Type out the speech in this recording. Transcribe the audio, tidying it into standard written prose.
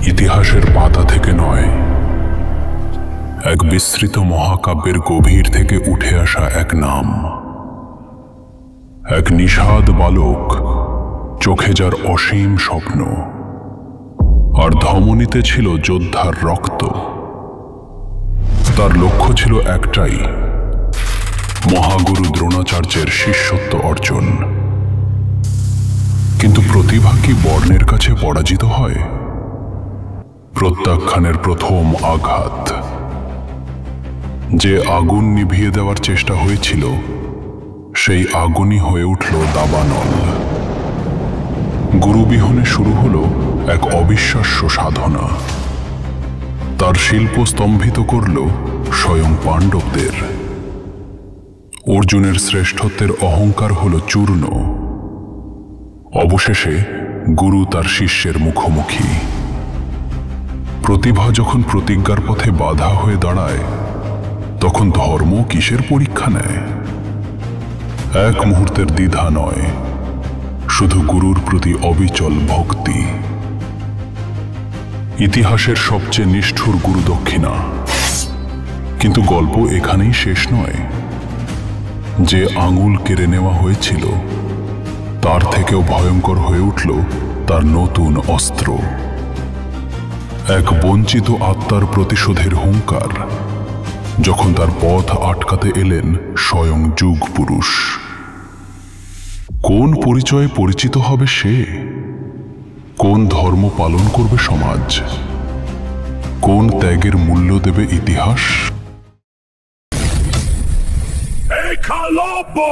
ইতিহাসের পাতা থেকে নয়, এক বিস্তৃত মহাকাব্যের গভীর থেকে উঠে আসা এক নাম, এক নিষাদ বালক, চোখে যার অসীম স্বপ্ন, আর ধমনীতে ছিল যোদ্ধার রক্ত। তার লক্ষ্য ছিল একটাই, মহাগুরু দ্রোণাচার্যের শিষ্যত্ব অর্জন। কিন্তু প্রতিভা কি বর্ণের কাছে পরাজিত হয়? প্রত্যাখ্যানের প্রথম আঘাত। যে আগুন নিভিয়ে দেওয়ার চেষ্টা হয়েছিল, সেই আগুনই হয়ে উঠল দাবানল। গুরুবিহনে শুরু হলো এক অবিশ্বাস্য সাধনা। তার শিল্প স্তম্ভিত করল স্বয়ং পাণ্ডবদের। অর্জুনের শ্রেষ্ঠত্বের অহংকার হলো চূর্ণ। অবশেষে গুরু তার শিষ্যের মুখোমুখি। প্রতিভা যখন প্রতিজ্ঞার পথে বাধা হয়ে দাঁড়ায়, তখন ধর্ম কিসের পরীক্ষা নেয়? এক মুহূর্তের দ্বিধা নয়, শুধু গুরুর প্রতি অবিচল ভক্তি। ইতিহাসের সবচেয়ে নিষ্ঠুর গুরু দক্ষিণা। কিন্তু গল্প এখানেই শেষ নয়। যে আঙুল কেড়ে নেওয়া হয়েছিল, তার থেকেও ভয়ঙ্কর হয়ে উঠল তার নতুন অস্ত্র। এক বঞ্চিত আত্মার প্রতিশোধের হুঙ্কার, যখন তার পথ আটকাতে এলেন স্বয়ং যুগ পুরুষ। কোন পরিচয়ে পরিচিত হবে সে? কোন ধর্ম পালন করবে সমাজ? কোন ত্যাগের মূল্য দেবে ইতিহাস? Ekalopo!